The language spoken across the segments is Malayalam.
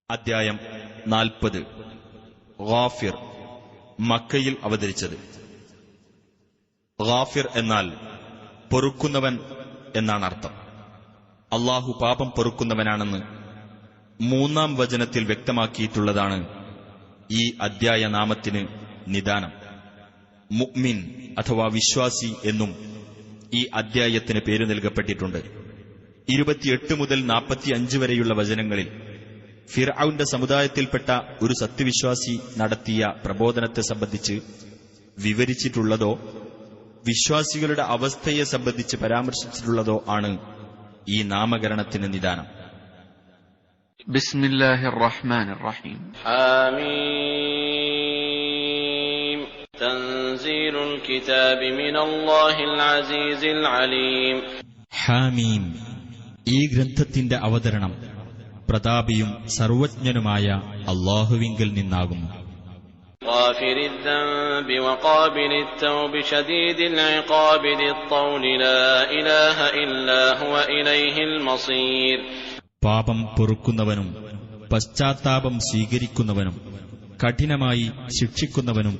അധ്യായം 40. ഗാഫിർ, മക്കയിൽ അവതരിച്ചത്. ഗാഫിർ എന്നാൽ പൊറുക്കുന്നവൻ എന്നാണ് അർത്ഥം. അള്ളാഹു പാപം പൊറുക്കുന്നവനാണെന്ന് 3-ാം വചനത്തിൽ വ്യക്തമാക്കിയിട്ടുള്ളതാണ് ഈ അധ്യായ നാമത്തിന് നിദാനം. മുഅ്മിൻ അഥവാ വിശ്വാസി എന്നും ഈ അധ്യായത്തിന് പേര് നൽകപ്പെട്ടിട്ടുണ്ട്. 28 മുതൽ 45 വരെയുള്ള വചനങ്ങളിൽ ഫിർഔന്റെ സമുദായത്തിൽപ്പെട്ട ഒരു സത്യവിശ്വാസി നടത്തിയ പ്രബോധനത്തെ സംബന്ധിച്ച് വിവരിച്ചിട്ടുള്ളതോ വിശ്വാസികളുടെ അവസ്ഥയെ സംബന്ധിച്ച് പരാമർശിച്ചിട്ടുള്ളതോ ആണ് ഈ നാമകരണത്തിന് നിദാനം. ബിസ്മില്ലാഹിർ റഹ്മാനിർ റഹീം. ഹാമീം. തൻസീലുൽ കിതാബി മിനല്ലാഹിൽ അസീസിൽ അലീം. ഹാമീം, ഈ ഗ്രന്ഥത്തിന്റെ അവതരണം പ്രതാപിയും സർവജ്ഞനുമായ അല്ലാഹുവിങ്കൽ നിന്നാകുന്നു. ഗാഫിരിൽ ദംബി വഖാബിലിത് തൗബി ശദീദിൽ ഇഖാബി ലിത്തൗലി ലാ ഇലാഹ ഇല്ലാ ഹുവ ഇലൈഹിൽ മസീർ. പാപം പൊറുക്കുന്നവനും പശ്ചാത്താപം സ്വീകരിക്കുന്നവനും കഠിനമായി ശിക്ഷിക്കുന്നവനും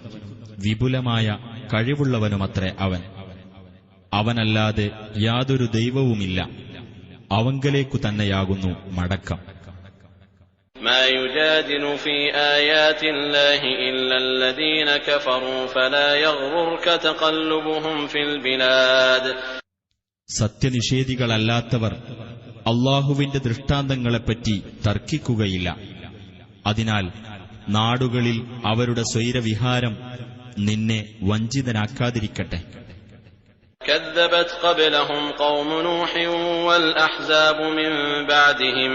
വിപുലമായ കഴിവുള്ളവനുമത്രേ അവൻ. അവനല്ലാതെ യാതൊരു ദൈവവുമില്ല, അവങ്കലേക്കു തന്നെയാകുന്നു മടക്കം. മാ യുജാദിലു ഫീ ആയാതില്ലാഹി ഇല്ലല്ലദീന കഫറൂ ഫലാ യഗ്റുർക തഖല്ലുബുഹും ഫിൽ ബിലാദ്. സത്യനിഷേധികളല്ലാത്തവർ അല്ലാഹുവിന്റെ ദൃഷ്ടാന്തങ്ങളെപ്പറ്റി തർക്കിക്കുകയില്ല. അതിനാൽ നാടുകളിൽ അവരുടെ സ്വൈരവിഹാരം നിന്നെ വഞ്ചിതനാക്കാതിരിക്കട്ടെ. كذبت قبلهم قوم نوح والأحزاب من بعدهم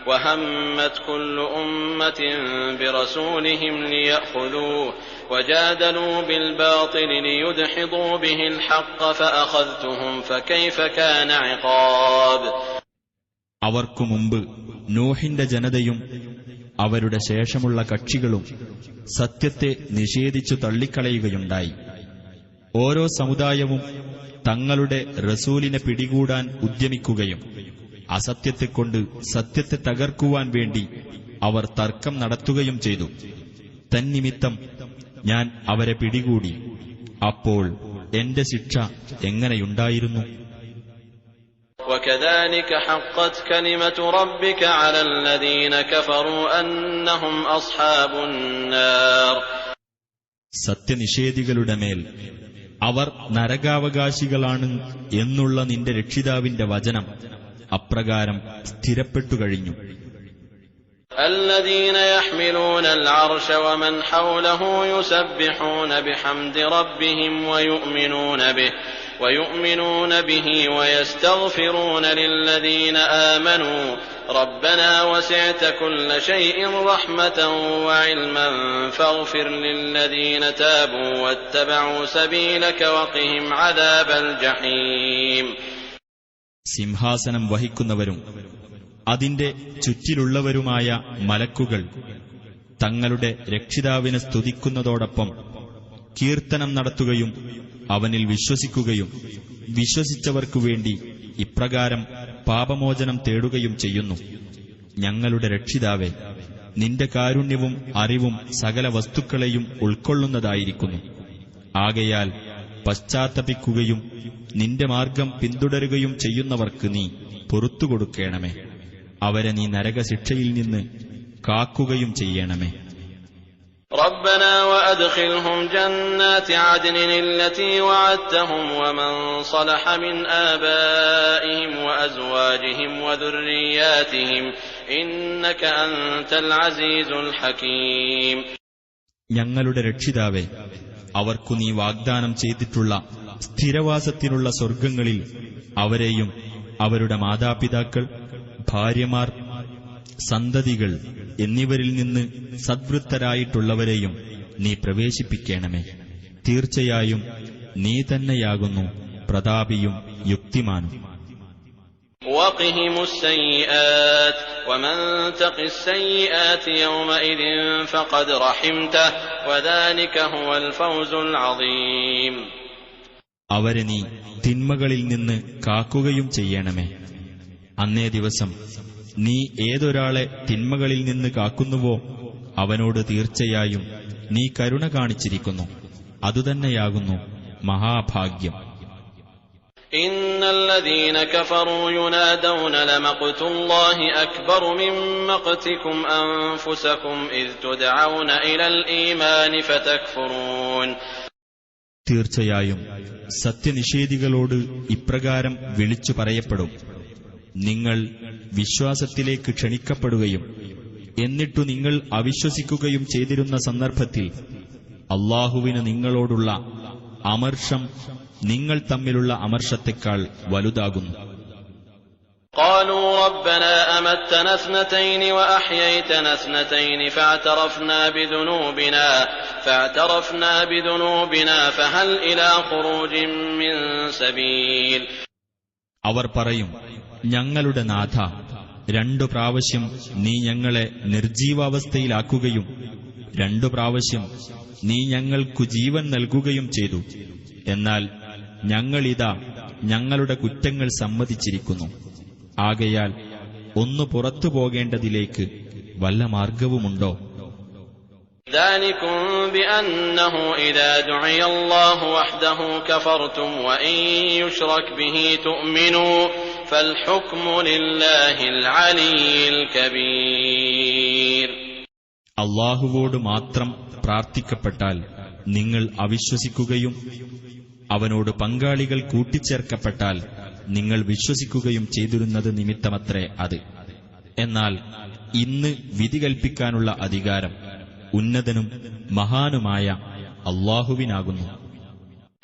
وهمت كل أمة برسولهم ليأخذوه وجادلوا بالباطل ليدحضوا به الحق فأخذتهم فكيف كان عقاب. അവർക്കു മുമ്പ് നൂഹിന്റെ ജനതയും അവരുടെ ശേഷമുള്ള കക്ഷികളും സത്യത്തെ നിഷേധിച്ചു തള്ളിക്കളയുകയുണ്ടായി. ഓരോ സമുദായവും തങ്ങളുടെ റസൂലിനെ പിടികൂടാൻ ഉദ്യമിക്കുകയും അസത്യത്തെക്കൊണ്ട് സത്യത്തെ തകർക്കുവാൻ വേണ്ടി അവർ തർക്കം നടത്തുകയും ചെയ്തു. തന്നിമിത്തം ഞാൻ അവരെ പിടികൂടി. അപ്പോൾ എന്റെ ശിക്ഷ എങ്ങനെയുണ്ടായിരുന്നു? وكذلك حقت كلمة ربك على الذين كفروا أنهم أصحاب النار. സത്യനിഷേധികളുടെ മേൽ അവർ നരകാവകാശികളാണ് എന്നുള്ള നിന്റെ രക്ഷിതാവിന്റെ വചനം അപ്രകാരം സ്ഥിരപ്പെട്ടുകഴിഞ്ഞു. الذين يحملون العرش ومن حوله يسبحون بحمد ربهم ويؤمنون به ويستغفرون للذين آمنوا ربنا وسعت كل شيء رحمة وعلما فاغفر للذين تابوا واتبعوا سبيلك وقهم عذاب الجحيم. സിംഹാസനം വഹിക്കുന്നവരും അതിന്റെ ചുറ്റിലുള്ളവരുമായ മലക്കുകൾ തങ്ങളുടെ രക്ഷിതാവിനെ സ്തുതിക്കുന്നതോടൊപ്പം കീർത്തനം നടത്തുകയും അവനിൽ വിശ്വസിക്കുകയും വിശ്വസിച്ചവർക്കു വേണ്ടി ഇപ്രകാരം പാപമോചനം തേടുകയും ചെയ്യുന്നു. ഞങ്ങളുടെ രക്ഷിതാവേ, നിന്റെ കാരുണ്യവും അറിവും സകല വസ്തുക്കളെയും ഉൾക്കൊള്ളുന്നതായിരിക്കുന്നു. ആകയാൽ പശ്ചാത്തപിക്കുകയും നിന്റെ മാർഗം പിന്തുടരുകയും ചെയ്യുന്നവർക്ക് നീ പൊറുത്തുകൊടുക്കണമേ. അവരെ നീ നരകശിക്ഷയിൽ നിന്ന് കാക്കുകയും ചെയ്യണമേ. ربنا وأدخلهم جنات عدن التي وعدتهم ومن صلح من آبائهم وأزواجهم وذرياتهم إنك أنت العزيز الحكيم. ഞങ്ങളുടെ രക്ഷിതാവേ, അവർക്കു നീ വാഗ്ദാനം ചെയ്തിട്ടുള്ള സ്ഥിരവാസത്തിനുള്ള സ്വർഗ്ഗങ്ങളിൽ അവരെയും അവരുടെ മാതാപിതാക്കൾ, ഭാര്യമാർ, സന്തതികൾ എന്നിവരിൽ നിന്ന് സദ്വൃത്തരായിട്ടുള്ളവരെയും നീ പ്രവേശിപ്പിക്കണമേ. തീർച്ചയായും നീ തന്നെയാകുന്നു പ്രതാപിയും യുക്തിമാനും. وقهم السيئات ومن تق السيئات يومئذ فقد رحمته وذلك هو الفوز العظيم. അവരെ നീ തിന്മകളിൽ നിന്ന് കാക്കുകയും ചെയ്യണമേ. അന്നേ ദിവസം നീ ഏതൊരാളെ തിന്മകളിൽ നിന്ന് കാക്കുന്നുവോ അവനോട് തീർച്ചയായും നീ കരുണ കാണിച്ചിരിക്കുന്നു. അതുതന്നെയാകുന്നു മഹാഭാഗ്യം. ഇന്നല്ലദീന കഫറൂ യുനാദൗന ലമഖ്തുല്ലാഹി അക്ബറു മിൻ മഖ്തികും അൻഫുസകും ഇദ് തുദഊന ഇലൽ ഈമാനി ഫതക്ഫുറൂൻ. തീർച്ചയായും സത്യനിഷേധികളോട് ഇപ്രകാരം വിളിച്ചു പറയപ്പെടും: നിങ്ങൾ വിശ്വാസത്തിലേക്ക് ക്ഷണിക്കപ്പെടുകയും എന്നിട്ടു നിങ്ങൾ അവിശ്വസിക്കുകയും ചെയ്തിരുന്ന സന്ദർഭത്തിൽ അല്ലാഹുവിന് നിങ്ങളോടുള്ള അമർഷം നിങ്ങൾ തമ്മിലുള്ള അമർഷത്തെക്കാൾ വലുതാകുന്നു. ഖാലൂ റബ്ബനാ അമത്തനാ ഇസ്നതൈനി വഅഹ്യൈതനാ ഇസ്നതൈനി ഫഅതറഫ്നാ ബിദുനൂബിനാ ഫഹൽ ഇലാ ഖുറൂജിൻ മിൻ സബീൽ. അവർ പറയും: ഞങ്ങളുടെ നാഥ, 2 പ്രാവശ്യം നീ ഞങ്ങളെ നിർജീവാവസ്ഥയിലാക്കുകയും 2 പ്രാവശ്യം നീ ഞങ്ങൾക്കു ജീവൻ നൽകുകയും ചെയ്തു. എന്നാൽ ഞങ്ങളിതാ ഞങ്ങളുടെ കുറ്റങ്ങൾ സമ്മതിച്ചിരിക്കുന്നു. ആകയാൽ ഒന്ന് പുറത്തു പോകേണ്ടതിലേക്ക് വല്ല മാർഗവുമുണ്ടോ? ذلكم بأنه إذا دعي الله وحده كفرتم وإن يشرك به تؤمنوا فالحكم لله العلي الكبير. അല്ലാഹുവോട് മാത്രം പ്രാർത്ഥിക്കപ്പെട്ടാൽ നിങ്ങൾ അവിശ്വസിക്കുകയും അവനോട് പങ്കാളികൾ കൂട്ടിച്ചേർക്കപ്പെട്ടാൽ നിങ്ങൾ വിശ്വസിക്കുകയും ചെയ്തിരുന്നത് നിമിത്തമത്രേ അത്. എന്നാൽ ഇന്ന് വിധി കൽപ്പിക്കാനുള്ള അധികാരം ഉന്നതനും മഹാനുമായ അല്ലാഹുവിനാകുന്നു.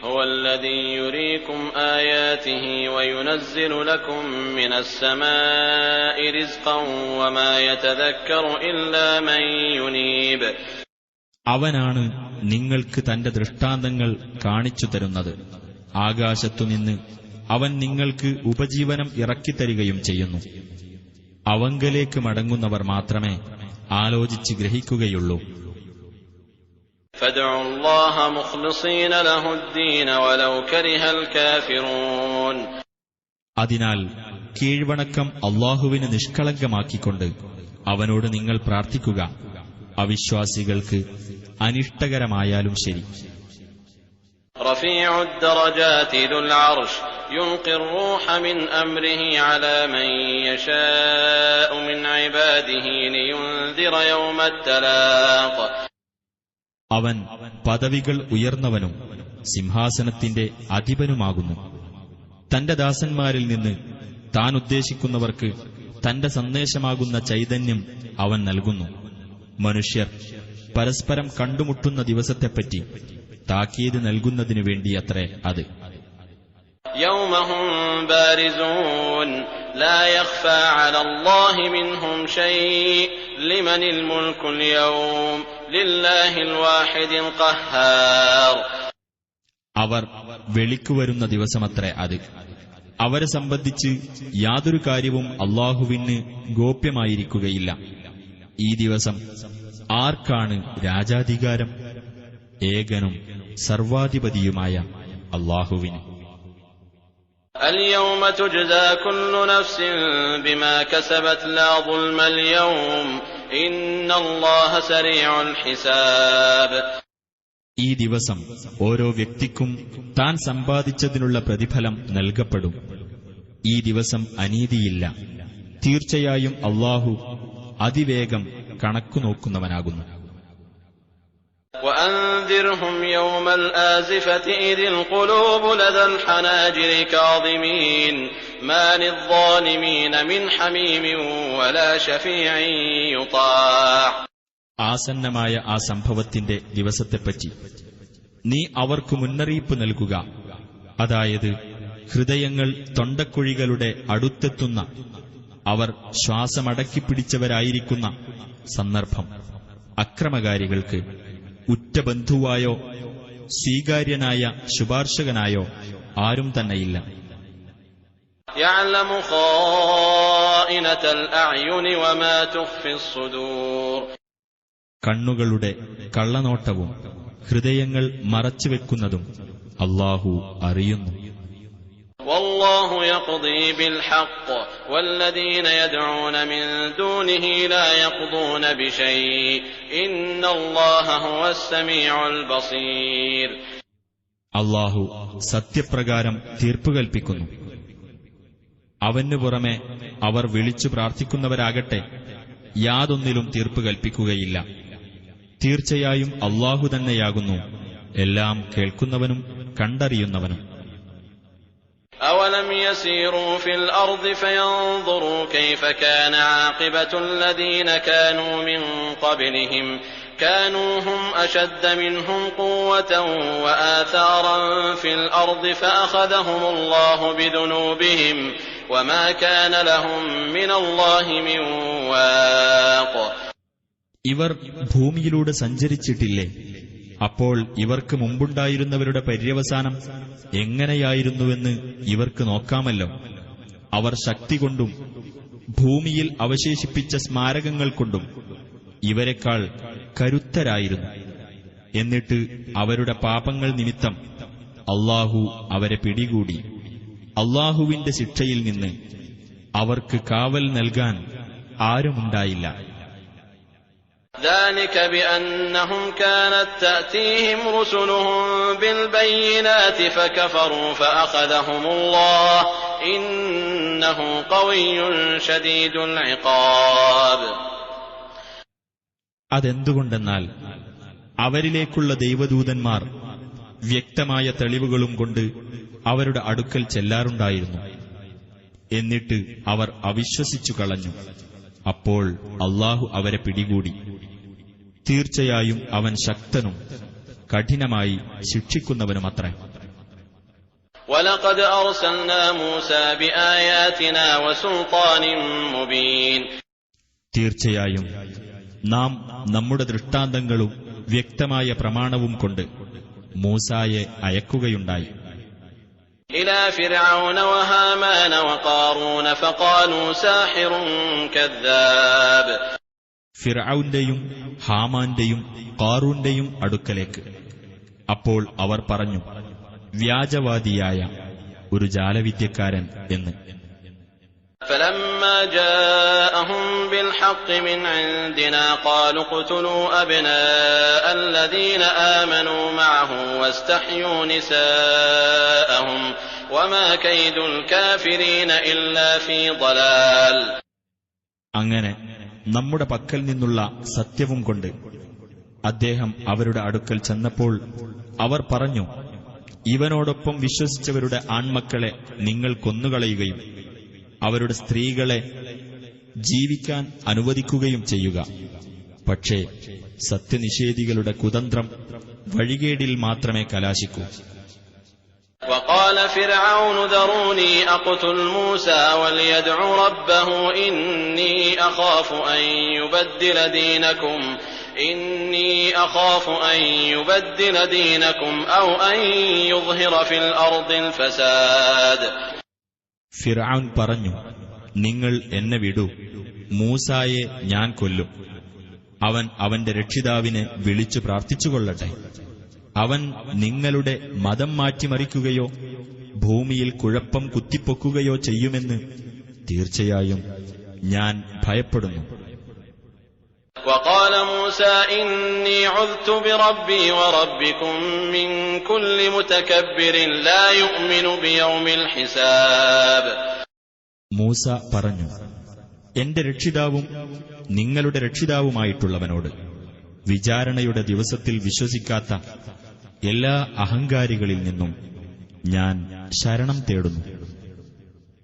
ഹുവല്ലദീ യുരീകും ആയാതിഹി വയുനസ്സിലു ലക്കും മിനസ് സമാഇ റിസ്ഖൻ വമാ യതദക്കറു ഇല്ലാ മൻ യുനീബ്. അവനാണ് നിങ്ങൾക്ക് തന്റെ ദൃഷ്ടാന്തങ്ങൾ കാണിച്ചു തരുന്നത്. ആകാശത്തുനിന്ന് അവൻ നിങ്ങൾക്ക് ഉപജീവനം ഇറക്കിത്തരികയും ചെയ്യുന്നു. അവങ്കലേക്ക് മടങ്ങുന്നവർ മാത്രമേ ആലോചിച്ച് ഗ്രഹിക്കുകയുള്ളൂ. ഫദ്ഉല്ലാഹ മുഖ്ലിസീന ലഹുദ്ദീന വലൗ കരിഹൽ കാഫിറൂൻ. അതിനാൽ കീഴ്വണക്കം അല്ലാഹുവിന് നിഷ്കളങ്കമാക്കിക്കൊണ്ട് അവനോട് നിങ്ങൾ പ്രാർത്ഥിക്കുക, അവിശ്വാസികൾക്ക് അനിഷ്ടകരമായാലും ശരി. റഫീഉദ് ദറജാതി ദുൽ അർശ് യുൽഖിർ റൂഹ മിൻ അംരിഹി അലാ മൻ യശാഉ മിൻ ഇബാദിഹി ലിയുൻദിറ യൗമത് തലാഖ്. അവൻ പദവികൾ ഉയർന്നവനും സിംഹാസനത്തിന്റെ അധിപനുമാകുന്നു. തന്റെ ദാസന്മാരിൽ നിന്ന് താൻ ഉദ്ദേശിക്കുന്നവർക്ക് തന്റെ സന്ദേശമാകുന്ന ചൈതന്യം അവൻ നൽകുന്നു. മനുഷ്യർ പരസ്പരം കണ്ടുമുട്ടുന്ന ദിവസത്തെപ്പറ്റി താക്കീത് നൽകുന്നതിനു വേണ്ടിയത്രേ അത്. യൗമഹും ബാരിസൂൻ ലാ യഖ്ഫാ അലല്ലാഹി മിൻഹും ശൈഅ ലിമനിൽ മുൽക്കുൽ യൗം ലില്ലാഹിൽ വാഹിദിൽ ഖഹ്ഹാർ. അവർ വെളിക്കുവരുന്ന ദിവസമത്രേ അത്. അവരെ സംബന്ധിച്ച് യാതൊരു കാര്യവും അല്ലാഹുവിന് ഗോപ്യമായിരിക്കുകയില്ല. ഈ ദിവസം ആർക്കാണ് രാജാധികാരം? ഏകനും സർവാധിപതിയുമായ അല്ലാഹുവിന്. اليوم تجزى كل نفس بما كسبت لا ظلم اليوم إن الله سريع الحساب. ഈ ദിവസം ഓരോ വ്യക്തിക്കും താൻ സമ്പാദിച്ചതിനുള്ള പ്രതിഫലം നൽകപ്പെടും. ഈ ദിവസം അനീതിയില്ല. തീർച്ചയായും അല്ലാഹു അതിവേഗം കണക്കു നോക്കുന്നവനാകുന്നു. وأنذرهم يوم الآزفة إذ القلوب لدى الحناجر كاظمين ما للظالمين من حميم ولا شفيع يطاع. ആസന്നമായ ആ സംഭവത്തിന്റെ ദിവസത്തെപ്പറ്റി നീ അവർക്ക് മുന്നറിയിപ്പ് നൽകുക. അതായത് ഹൃദയങ്ങൾ തൊണ്ടക്കുഴികളുടെ അടുത്തെത്തുന്ന, അവർ ശ്വാസമടക്കിപ്പിടിച്ചവരായിരിക്കുന്ന സന്ദർഭം. അക്രമകാരികൾക്ക് ഉറ്റ ബന്ധുവായോ സ്വീകാര്യനായ ശുപാർശകനായോ ആരും തന്നെയില്ല. يعلم خائنة الأعين وما تخفي الصدور. കണ്ണുകളുടെ കള്ളനോട്ടവും ഹൃദയങ്ങൾ മറച്ചുവെക്കുന്നതും അല്ലാഹു അറിയുന്നു. والله يقضي بالحق والذين يدعون من دونه لا يقضون بشيء إن الله هو السميع البصير. അല്ലാഹു സത്യപ്രകാരം തീർപ്പ് കൽപ്പിക്കുന്നു. അവനു പുറമെ അവർ വിളിച്ചു പ്രാർത്ഥിക്കുന്നവരാകട്ടെ യാതൊന്നിലും തീർപ്പ് കൽപ്പിക്കുകയില്ല. തീർച്ചയായും അല്ലാഹു തന്നെയാകുന്നു എല്ലാം കേൾക്കുന്നവനും കണ്ടറിയുന്നവനും. أولم يسيروا في الأرض فينظروا كيف كان عاقبة الذين كانوا من قبلهم كانوا هم أشد منهم قوة وآثارا في الأرض فأخذهم الله بذنوبهم وما كان لهم من الله من واق. ഇവർ ഭൂമിയിലൂടെ സഞ്ചരിച്ചിട്ടില്ലേ? അപ്പോൾ ഇവർക്ക് മുമ്പുണ്ടായിരുന്നവരുടെ പര്യവസാനം എങ്ങനെയായിരുന്നുവെന്ന് ഇവർക്ക് നോക്കാമല്ലോ. അവർ ശക്തി കൊണ്ടും ഭൂമിയിൽ അവശേഷിപ്പിച്ച സ്മാരകങ്ങൾ കൊണ്ടും ഇവരെക്കാൾ കരുത്തരായിരുന്നു. എന്നിട്ട് അവരുടെ പാപങ്ങൾ നിമിത്തം അല്ലാഹു അവരെ പിടികൂടി. അല്ലാഹുവിന്റെ ശിക്ഷയിൽ നിന്ന് അവർക്ക് കാവൽ നൽകാൻ ആരുമുണ്ടായില്ല. ذلك بأنهم كانت تأتيهم رسلهم بالبينات فكفروا فأخذهم الله إنه قوي شديد العقاب. അതെന്തുകൊണ്ടെന്നാൽ അവരിലേക്കുള്ള ദൈവദൂതന്മാർ വ്യക്തമായ തെളിവുകളും കൊണ്ട് അവരുടെ അടുക്കൽ ചെല്ലാറുണ്ടായിരുന്നു. എന്നിട്ട് അവർ അവിശ്വസിച്ചു കളഞ്ഞു. അപ്പോൾ അല്ലാഹു അവരെ പിടികൂടി. തീർച്ചയായും അവൻ ശക്തനും കഠിനമായി ശിക്ഷിക്കുന്നവനുമത്രേ. وَلَقَدْ أَرْسَلْنَا مُوسَى بِآيَاتِنَا وَسُلْطَانٍ مُبِينٍ. തീർച്ചയായും നാം നമ്മുടെ ദൃഷ്ടാന്തങ്ങളും വ്യക്തമായ പ്രമാണവും കൊണ്ട് മൂസായെ അയക്കുകയുണ്ടായി. إلى فرعون وهامان وقارون فقالوا ساحر كذاب. ഫിർഔന്റെയും ഹാമാന്റെയും ഖാറൂന്റെയും അടുക്കലേക്ക്. അപ്പോൾ അവർ പറഞ്ഞു, വ്യാജവാദിയായ ഒരു ജാലവിദ്യക്കാരൻ എന്ന്. فلما جاءهم بالحق من عندنا قالوا اقتلوا أبناء الذين آمنوا معه واستحيوا نساءهم وما كيد الكافرين إلا في ضلال. അങ്ങനെ നമ്മുടെ പക്കൽ നിന്നുള്ള സത്യവും കൊണ്ട് അദ്ദേഹം അവരുടെ അടുക്കൽ ചെന്നപ്പോൾ അവർ പറഞ്ഞു, ഇവനോടൊപ്പം വിശ്വസിച്ചവരുടെ ആൺമക്കളെ നിങ്ങൾ കൊന്നുകളയുകയും അവരുടെ സ്ത്രീകളെ ജീവിക്കാൻ അനുവദിക്കുകയും ചെയ്യുക. പക്ഷേ സത്യനിഷേധികളുടെ കുതന്ത്രം വഴികേടിൽ മാത്രമേ കലാശിക്കൂ. وقال فرعون ذروني أقتل موسى وليدع ربه إني أخاف أن يبدل دينكم أو أن يظهر في الأرض الفساد. ഫിർഔൻ പറഞ്ഞു, നിങ്ങൾ എന്നെ വിടൂ, മൂസായെ ഞാൻ കൊല്ലും. അവൻ അവന്റെ രക്ഷിതാവിനെ വിളിച്ചു പ്രാർത്ഥിച്ചുകൊള്ളട്ടെ. അവൻ നിങ്ങളുടെ മതം മാറ്റിമറിക്കുകയോ ഭൂമിയിൽ കുഴപ്പം കുത്തിപ്പൊക്കുകയോ ചെയ്യുമെന്ന് തീർച്ചയായും ഞാൻ ഭയപ്പെടുന്നു. وقال موسى إني عذت بربي وربكم من كل متكبر لا يؤمن بيوم الحساب. മൂസ പറഞ്ഞു, എന്റെ രക്ഷിതാവും നിങ്ങളുടെ രക്ഷിതാവുമായിട്ടുള്ളവനോട് വിചാരണയുടെ ദിവസത്തിൽ വിശ്വസിക്കാത്ത എല്ലാ അഹങ്കാരികളിൽ നിന്നും ഞാൻ ശരണം തേടുന്നു.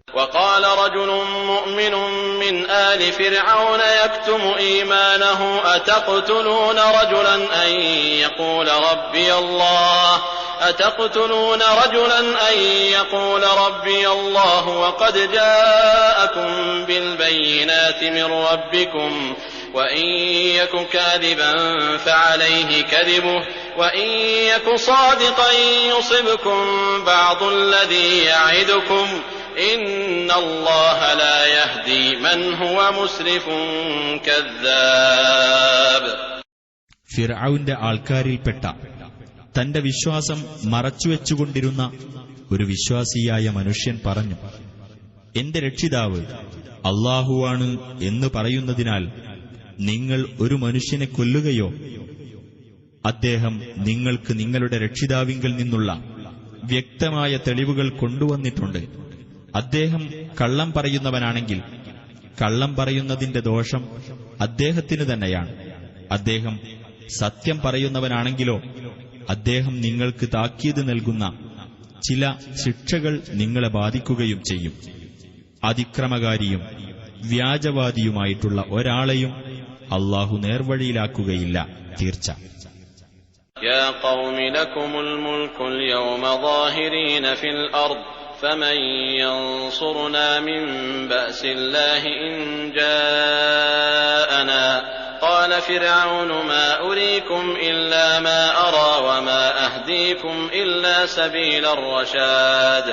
وقال رجل مؤمن من آل فرعون يكتم إيمانه أتقتلون رجلا أن يقول ربي الله وقد جاءكم بالبينات من ربكم وإن يك كاذبا فعليه كذبه وإن يك صادقا يصبكم بعض الذي يعدكم إن الله لا يهدي من هو مسرف كذاب. ഫിർഔന്റെ ആൾക്കാരിൽപ്പെട്ട തന്റെ വിശ്വാസം മറച്ചുവെച്ചുകൊണ്ടിരുന്ന ഒരു വിശ്വാസിയായ മനുഷ്യൻ പറഞ്ഞു, എന്റെ രക്ഷിതാവ് അല്ലാഹുവാണ് എന്ന് പറയുന്നതിനാൽ നിങ്ങൾ ഒരു മനുഷ്യനെ കൊല്ലുകയോ? അദ്ദേഹം നിങ്ങൾക്ക് നിങ്ങളുടെ രക്ഷിതാവിങ്കിൽ നിന്നുള്ള വ്യക്തമായ തെളിവുകൾ കൊണ്ടുവന്നിട്ടുണ്ട്. അദ്ദേഹം കള്ളം പറയുന്നവനാണെങ്കിൽ കള്ളം പറയുന്നതിന്റെ ദോഷം അദ്ദേഹത്തിന് തന്നെയാണ്. അദ്ദേഹം സത്യം പറയുന്നവനാണെങ്കിലോ അദ്ദേഹം നിങ്ങൾക്ക് താക്കീത് നൽകുന്ന ചില ശിക്ഷകൾ നിങ്ങളെ ബാധിക്കുകയും ചെയ്യും. അതിക്രമകാരിയും വ്യാജവാദിയുമായിട്ടുള്ള ഒരാളെയും അല്ലാഹു നേർവഴിയിലാക്കുകയില്ല, തീർച്ച. يا قوم لكم الملك اليوم ظاهرين في الأرض فمن ينصرنا من بأس الله إن جاءنا قال فرعون ما أريكم إلا ما أرى وما أهديكم إلا سبيل الرشاد.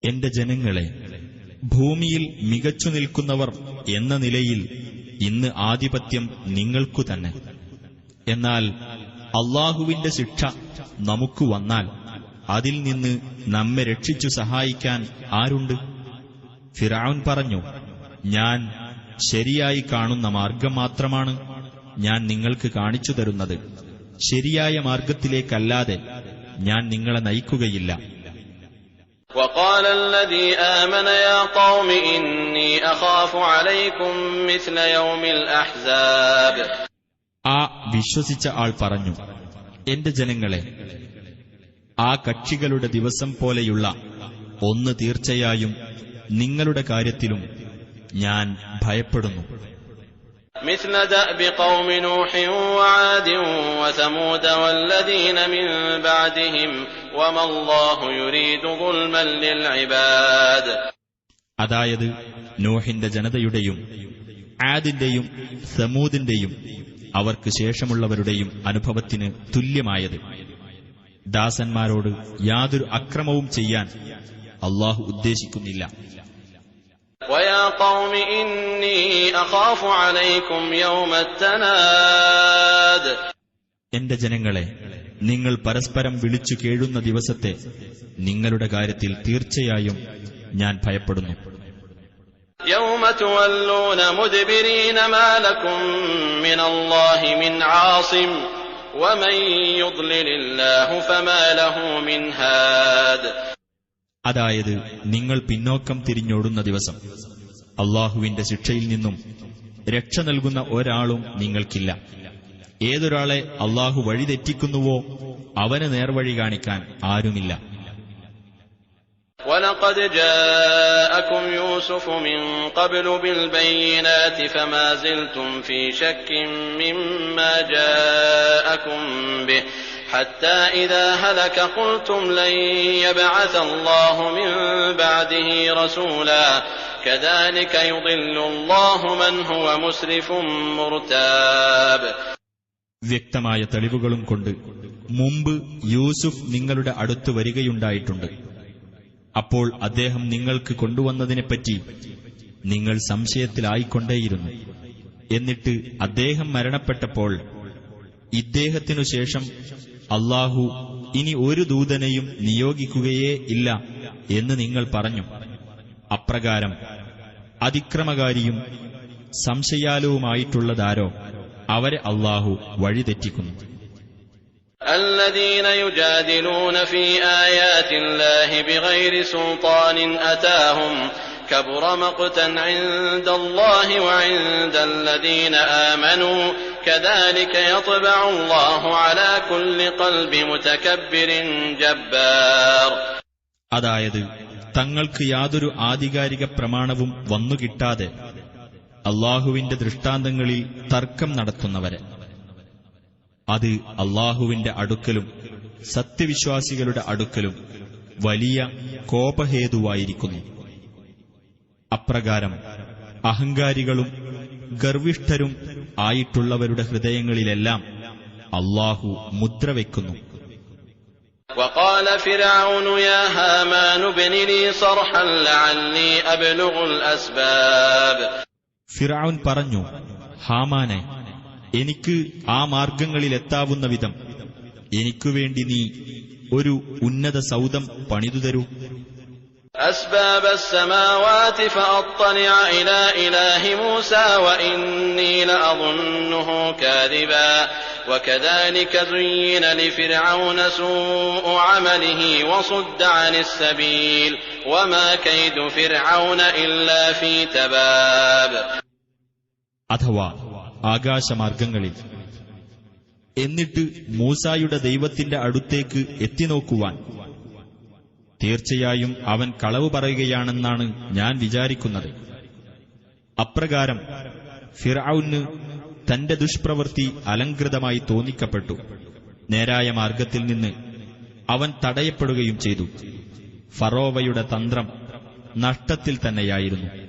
എന്റെ ജനങ്ങളെ, ഭൂമിയിൽ മികച്ചു നിൽക്കുന്നവർ എന്ന നിലയിൽ ഇന്ന് ആധിപത്യം നിങ്ങൾക്കു തന്നെ. എന്നാൽ അല്ലാഹുവിന്റെ ശിക്ഷ നമുക്ക് വന്നാൽ അതിൽ നിന്ന് നമ്മെ രക്ഷിച്ചു സഹായിക്കാൻ ആരുണ്ട്? ഫിർഔൻ പറഞ്ഞു, ഞാൻ ശരിയായി കാണുന്ന മാർഗം മാത്രമാണ് ഞാൻ നിങ്ങൾക്ക് കാണിച്ചു തരുന്നത്. ശരിയായ മാർഗത്തിലേക്കല്ലാതെ ഞാൻ നിങ്ങളെ നയിക്കുകയില്ല. وقال الذي آمن يا قوم إني أخاف عليكم مثل يوم الأحزاب. ആ വിശ്വസിച്ച ആൾ പറഞ്ഞു, എന്റെ ജനങ്ങളെ, ആ കക്ഷികളുടെ ദിവസം പോലെയുള്ള ഒന്ന് തീർച്ചയായും നിങ്ങളുടെ കാര്യത്തിലും ഞാൻ ഭയപ്പെടുന്നു. مثل دأب قوم نوح وعاد وثمود والذين من بعدهم وما الله يريد ظلما للعباد. അതായത് നോഹിന്റെ ജനതയുടെയും ആദിന്റെയും സമൂദിന്റെയും അവർക്ക് ശേഷമുള്ളവരുടെയും അനുഭവത്തിന് തുല്യമായത്. ദാസന്മാരോട് യാതൊരു അക്രമവും ചെയ്യാൻ അല്ലാഹു ഉദ്ദേശിക്കുന്നില്ല. ويا قوم إني أخاف عليكم يوم التناد. എന്റെ ജനങ്ങളെ, നിങ്ങൾ പരസ്പരം വിളിച്ചു കേഴുന്ന ദിവസത്തെ നിങ്ങളുടെ കാര്യത്തിൽ തീർച്ചയായും ഞാൻ ഭയപ്പെടുന്നു. يوم تولون مدبرين ما لكم من الله من عاصم ومن يضلل الله فما له من هاد. അതായത് നിങ്ങൾ പിന്നോക്കം തിരിഞ്ഞോടുന്ന ദിവസം അല്ലാഹുവിന്റെ ശിക്ഷയിൽ നിന്നും രക്ഷ നൽകുന്ന ഒരാളും നിങ്ങൾക്കില്ല. ഏതൊരാളെ അല്ലാഹു വഴിതെറ്റിക്കുന്നുവോ അവന് നേർവഴി കാണിക്കാൻ ആരുമില്ല. وَلَقَدْ جَاءَكُمْ يُوسُفُ مِنْ قَبْلُ بِالْبَيِّنَاتِ فَمَا زِلْتُمْ فِي شَكٍّ مِّمَّا جَاءَكُمْ بِهِ حَتَّى إِذَا هَلَكَ قُلْتُمْ لَنْ يَبْعَثَ اللَّهُ مِنْ بَعْدِهِ رَسُولًا كَذَلِكَ يُضِلُّ اللَّهُ مَنْ هُوَ مُسْرِفٌ مُرْتَابٌ. വ്യക്തമായ തെളിവുകളും കൊണ്ട് മുമ്പ് യൂസുഫ് നിങ്ങളുടെ അടുത്ത് വരികയുണ്ടായിട്ടുണ്ട്. അപ്പോൾ അദ്ദേഹം നിങ്ങൾക്ക് കൊണ്ടുവന്നതിനെപ്പറ്റി നിങ്ങൾ സംശയത്തിലായിക്കൊണ്ടേയിരുന്നു. എന്നിട്ട് അദ്ദേഹം മരണപ്പെട്ടപ്പോൾ ഇദ്ദേഹത്തിനു ശേഷം അല്ലാഹു ഇനി ഒരു ദൂതനെയും നിയോഗിക്കുകയേ ഇല്ല എന്ന് നിങ്ങൾ പറഞ്ഞു. അപ്രകാരം അതിക്രമകാരിയും സംശയാലുവുമായിട്ടുള്ളതാരോ അവരെ അല്ലാഹു വഴിതെറ്റിക്കുന്നു. الذين يجادلون في آيات الله بغير سلطان أتاهم كبر مقتا عند الله وعند الذين آمنوا كذلك يطبع الله على كل قلب متكبر جبار. അതായത് തങ്ങൾക്ക് യാതൊരു ആധികാരിക പ്രമാണവും വന്നുകിട്ടാതെ അല്ലാഹുവിന്റെ ദൃഷ്ടാന്തങ്ങളിൽ തർക്കം നടത്തുന്നവരെ അത് അല്ലാഹുവിന്റെ അടുക്കലും സത്യവിശ്വാസികളുടെ അടുക്കലും വലിയ കോപഹേതുവായിരിക്കുന്നു. അപ്രകാരം അഹങ്കാരികളും ഗർവിഷ്ഠരും ആയിട്ടുള്ളവരുടെ ഹൃദയങ്ങളിലെല്ലാം അല്ലാഹു മുദ്രവെക്കുന്നു. وقال فرعون يا هامان ابن لي صرحا لعلي أبلغ الأسباب. ഫിർഔൻ പറഞ്ഞു, ഹാമാനെ, എനിക്ക് ആ മാർഗങ്ങളിലെത്താവുന്ന വിധം എനിക്കുവേണ്ടി നീ ഒരു ഉന്നത സൗധം പണിതുതരൂ. أسباب السماوات فأطلع إلى إله موسى وإني لأظنه كاذبا وكذلك زين لفرعون سوء عمله وصد عن السبيل وما كيد فرعون إلا في تباب. അഥവാ ആകാശമാർഗങ്ങളിൽ എന്നിട്ട് മൂസായുടെ ദൈവത്തിന്റെ അടുത്തേക്ക് എത്തിനോക്കുവാൻ. തീർച്ചയായും അവൻ കളവ് പറയുകയാണെന്നാണ് ഞാൻ വിചാരിക്കുന്നത്. അപ്രകാരം ഫിർഔന് തന്റെ ദുഷ്പ്രവൃത്തി അലങ്കൃതമായി തോന്നിക്കപ്പെട്ടു. നേരായ മാർഗത്തിൽ നിന്ന് അവൻ തടയപ്പെടുകയും ചെയ്തു. ഫറോവയുടെ തന്ത്രം നഷ്ടത്തിൽ തന്നെയായിരുന്നു.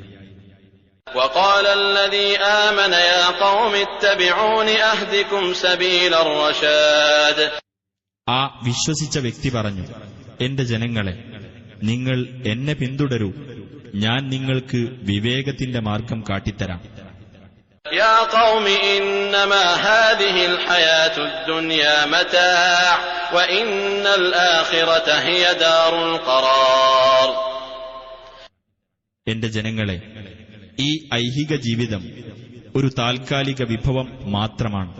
وقال الذي آمن يا قوم اتبعون أهدكم سبيل الرشاد. ആ വിശ്വസിച്ച വ്യക്തി പറഞ്ഞു, എന്റെ ജനങ്ങളെ, നിങ്ങൾ എന്നെ പിന്തുടരൂ, ഞാൻ നിങ്ങൾക്ക് വിവേകത്തിന്റെ മാർഗം കാട്ടിത്തരാം. يا قوم إنما هذه الحياة الدنيا متاع وإن الآخرة هي دار القرار. എന്റെ ജനങ്ങളെ, ഈ ഐഹിക ജീവിതം ഒരു താൽക്കാലിക വിഭവം മാത്രമാണ്.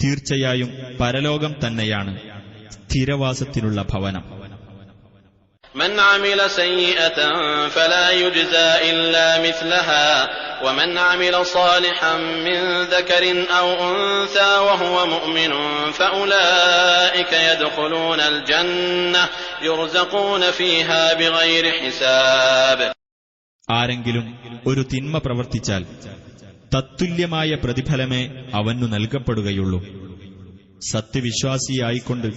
തീർച്ചയായും പരലോകം തന്നെയാണ് സ്ഥിരവാസത്തിനുള്ള ഭവനം. من عمل سيئة فلا يجزى إلا مثلها ومن عمل صالحا من ذكر أو أنثى وهو مؤمن فأولئك يدخلون الجنة يرزقون فيها بغير حساب. ആരെങ്കിലും ഒരു തിന്മ പ്രവർത്തിച്ചാൽ തത്തുല്യമായ പ്രതിഫലമേ അവനു നൽകപ്പെടുകയുള്ളൂ. സത്യവിശ്വാസിയായിക്കൊണ്ട്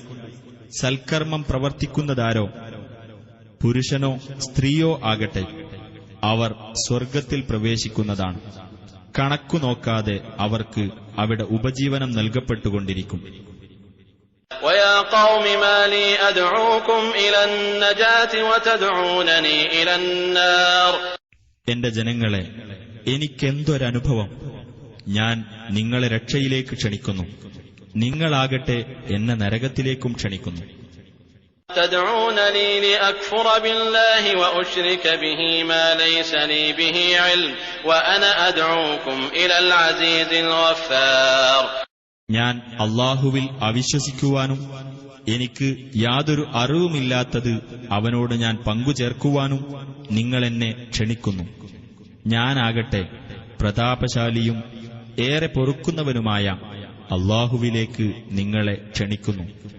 സൽക്കർമ്മം പ്രവർത്തിക്കുന്നതാരോ, പുരുഷനോ സ്ത്രീയോ ആകട്ടെ, അവർ സ്വർഗത്തിൽ പ്രവേശിക്കുന്നതാണ്. കണക്കു നോക്കാതെ അവർക്ക് അവിടെ ഉപജീവനം നൽകപ്പെട്ടുകൊണ്ടിരിക്കും. وَيَا قَوْمِ مَا لِي أَدْعُوكُمْ إِلَى النَّجَاةِ وَتَدْعُونَنِي إِلَى النَّارِ. എന്റെ ജനങ്ങളെ, എനിക്കെന്തൊരനുഭവം! ഞാൻ നിങ്ങളെ രക്ഷയിലേക്ക് ക്ഷണിക്കുന്നു, നിങ്ങളാകട്ടെ എന്നെ നരകത്തിലേക്കും ക്ഷണിക്കുന്നു. تدعونني لأكفر بالله وأشرك به ما ليس لي به علم وأنا أدعوكم إلى العزيز الغفار. ഞാൻ അല്ലാഹുവിൽ അവിശ്വസിക്കുവാനും എനിക്ക് യാതൊരു അറിവുമില്ലാത്തത് അവനോട് ഞാൻ പങ്കുചേർക്കുവാനും നിങ്ങളെന്നെ ക്ഷണിക്കുന്നു. ഞാനാകട്ടെ പ്രതാപശാലിയും ഏറെ പൊറുക്കുന്നവനുമായ അല്ലാഹുവിലേക്ക് നിങ്ങളെ ക്ഷണിക്കുന്നു.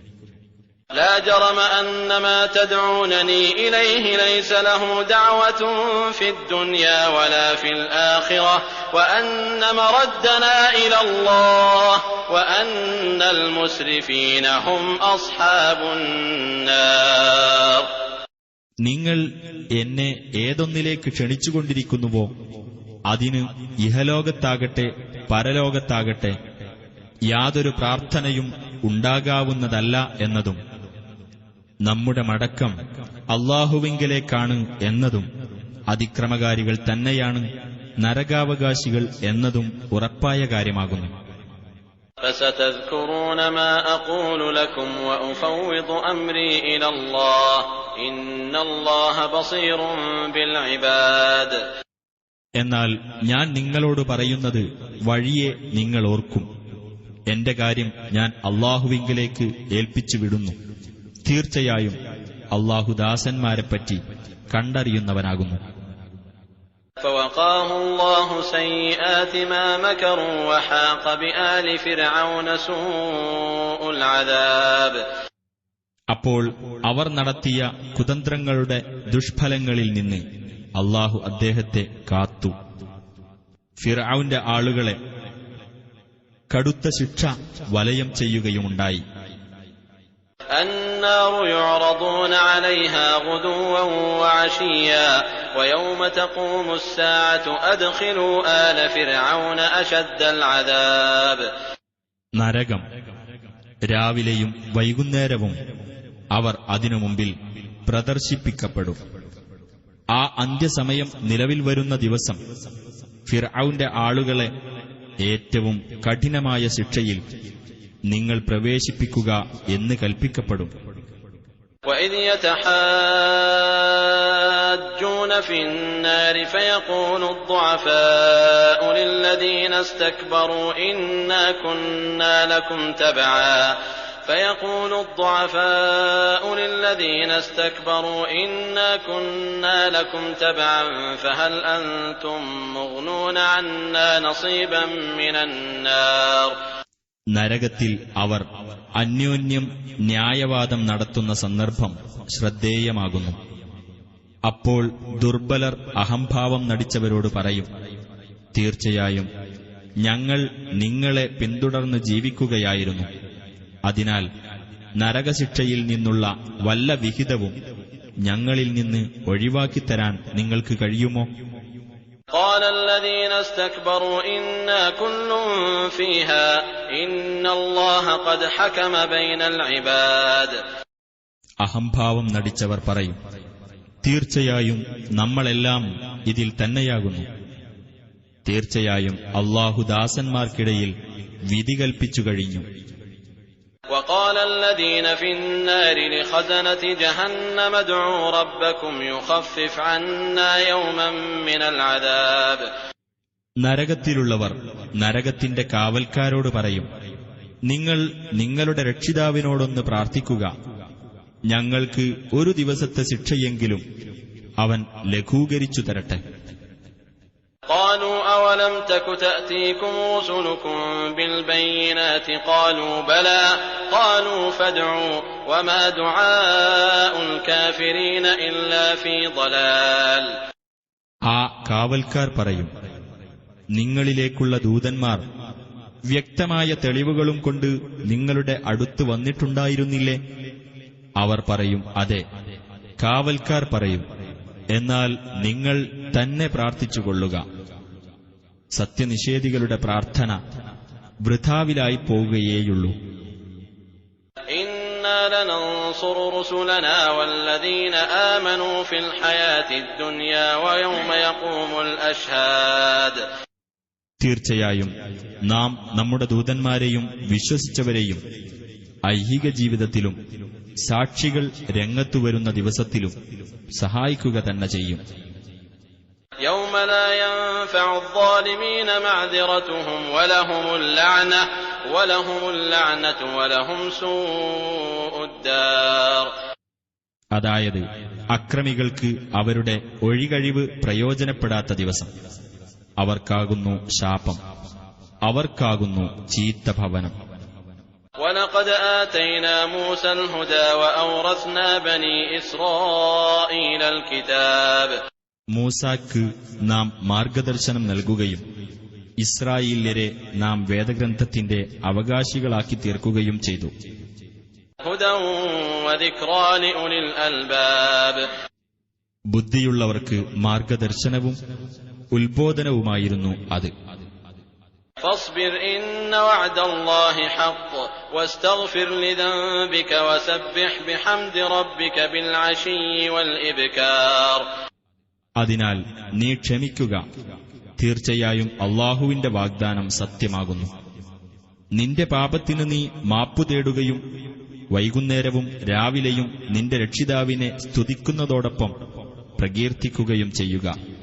لا جرم أن ما تدعونني إليه ليس له دعوة في الدنيا ولا في الآخرة وأن مردنا إلى الله وأن المسرفين هم أصحاب النار. നിങ്ങൾ എന്നെ ഏതൊന്നിലേക്ക് ക്ഷണിച്ചുകൊണ്ടിരിക്കുന്നുവോ അതിന് ഇഹലോകത്താകട്ടെ പരലോകത്താകട്ടെ യാതൊരു പ്രാർത്ഥനയും ഉണ്ടാകാവുന്നതല്ല എന്നതും നമ്മുടെ മടക്കം അല്ലാഹുവിങ്കലേക്കാണ് എന്നതും അതിക്രമകാരികൾ തന്നെയാണ് നരകാവകാശികൾ എന്നതും ഉറപ്പായ കാര്യമാകുന്നു. فستذكرون ما أقول لكم وأفوض أمري إلى الله إن الله بصير بالعباد. എന്നാൽ ഞാൻ നിങ്ങളോട് പറയുന്നത് വഴിയെ നിങ്ങൾ ഓർക്കും. എന്റെ കാര്യം ഞാൻ അല്ലാഹുവിങ്കലേക്ക് ഏൽപ്പിച്ചു വിടുന്നു. തീർച്ചയായും അല്ലാഹു ദാസന്മാരെപ്പറ്റി കണ്ടറിയുന്നവനാകുന്നു. فوقاه الله سيئات ما مكروا وحاق بآل فرعون سوء العذاب. അപ്പോൾ അവർ നടത്തിയ കുതന്ത്രങ്ങളുടെ ദുഷ്ഫലങ്ങളിൽ നിന്ന് അല്ലാഹു അദ്ദേഹത്തെ കാത്തു. ഫിർഔന്റെ ആളുകളെ കടുത്ത ശിക്ഷ വലയം ചെയ്യുകയുമുണ്ടായി. النار يعرضون عليها غدوا وعشيا ويوم تقوم الساعة أدخلوا آل فرعون أشد العذاب. നരകം രാവിലെയും വൈകുന്നേരവും അവർ അതിനു മുമ്പിൽ പ്രദർശിപ്പിക്കപ്പെടും. ആ അന്ത്യസമയം നിലവിൽ വരുന്ന ദിവസം ഫിർഔന്റെ ആളുകളെ ഏറ്റവും കഠിനമായ ശിക്ഷയിൽ നിങ്ങൾ പ്രവേശിപ്പിക്കുക എന്ന് കൽപ്പിക്കപ്പെടും. وإذ يتحاجون في النار فيقول الضعفاء للذين استكبروا إنا كنا لكم تبعا فهل أنتم مغنون عنا نصيبا من النار. നരകത്തിൽ അവർ അന്യോന്യം ന്യായവാദം നടത്തുന്ന സന്ദർഭം ശ്രദ്ധേയമാകുന്നു. അപ്പോൾ ദുർബലർ അഹംഭാവം നടിച്ചവരോട് പറയും, തീർച്ചയായും ഞങ്ങൾ നിങ്ങളെ പിന്തുടർന്ന് ജീവിക്കുകയായിരുന്നു. അതിനാൽ നരകശിക്ഷയിൽ നിന്നുള്ള വല്ല വിഹിതവും ഞങ്ങളിൽ നിന്ന് ഒഴിവാക്കിത്തരാൻ നിങ്ങൾക്ക് കഴിയുമോ? قال الذين استكبروا إنا كل فيها إن الله قد حكم بين العباد. അഹംഭാവം നടിച്ചവർ പറയും, തീർച്ചയായും നമ്മളെല്ലാം ഇതിൽ തന്നെയാകുന്നു. തീർച്ചയായും അല്ലാഹു ദാസന്മാർക്കിടയിൽ വിധി കൽപ്പിച്ചു കഴിഞ്ഞു. وقال الذين في النار لخزنة جهنم ادعوا ربكم يخفف عنا يوما من العذاب. നരകത്തിലുള്ളവർ നരകത്തിന്റെ കാവൽക്കാരോട് പറയും, നിങ്ങൾ നിങ്ങളുടെ രക്ഷിതാവിനോടൊന്ന് പ്രാർത്ഥിക്കുക, ഞങ്ങൾക്ക് ഒരു ദിവസത്തെ ശിക്ഷയെങ്കിലും അവൻ ലഘൂകരിച്ചു തരട്ടെ. قالوا أولم تك تأتيكم رسلكم بالبينات قالوا بلى قالوا فادعوا وما دعاء الكافرين إلا في ضلال. ആ കാവൽക്കാർ പറയും, നിങ്ങളിലേക്കുള്ള ദൂതന്മാർ വ്യക്തമായ തെളിവുകളും കൊണ്ട് നിങ്ങളുടെ അടുത്ത് വന്നിട്ടുണ്ടായിരുന്നില്ലേ? അവർ പറയും, അതെ. കാവൽക്കാർ പറയും, എന്നാൽ നിങ്ങൾ തന്നെ പ്രാർത്ഥിച്ചുകൊള്ളുക. സത്യനിഷേധികളുടെ പ്രാർത്ഥന വൃഥാവിലായി പോവുകയേയുള്ളൂ. إنا لننصر رسلنا والذين آمنوا في الحياة الدنيا ويوم يقوم الأشهاد. തീർച്ചയായും നാം നമ്മുടെ ദൂതന്മാരെയും വിശ്വസിച്ചവരെയും ഐഹിക ജീവിതത്തിലും സാക്ഷികൾ രംഗത്തുവരുന്ന ദിവസത്തിലും സഹായിക്കുക തന്നെ ചെയ്യും. يوم لا ينفع الظالمين معذرتهم ولهم اللعنة ولهم سوء الدار. അതായത് അക്രമികൾക്ക് അവരുടെ ഒഴികഴിവ് പ്രയോജനപ്പെടാത്ത ദിവസം. അവർക്കാകുന്നു ശാപം, അവർക്കാകുന്നു ചീത്ത ഭവനം. وَلَقَدْ آتَيْنَا مُوسَى الْهُدَى وَأَوْرَثْنَا بَنِي إِسْرَائِيلَ الْكِتَابَ. മൂസാക്ക് നാം മാർഗദർശനം നൽകുകയും ഇസ്രായേല്യരെ നാം വേദഗ്രന്ഥത്തിന്റെ അവകാശികളാക്കി തീർക്കുകയും ചെയ്തു. هُدًى وَذِكْرَى لِأُولِي الْأَلْبَابِ. ബുദ്ധിയുള്ളവർക്ക് മാർഗദർശനവും ഉത്ബോധനവുമായിരുന്നു അത്. فاصبر إن وعد الله حق واستغفر لذنبك وسبح بحمد ربك بالعشي والإبكار. അതിനാൽ നീ ക്ഷമിക്കുക, തീർച്ചയായും അല്ലാഹുവിന്റെ വാഗ്ദാനം സത്യമാകുന്നു. നിന്റെ പാപത്തിന് നീ മാപ്പു തേടുകയും വൈകുന്നേരവും രാവിലെയും നിന്റെ രക്ഷിതാവിനെ സ്തുതിക്കുന്നതോടൊപ്പം പ്രകീർത്തിക്കുകയും ചെയ്യുക.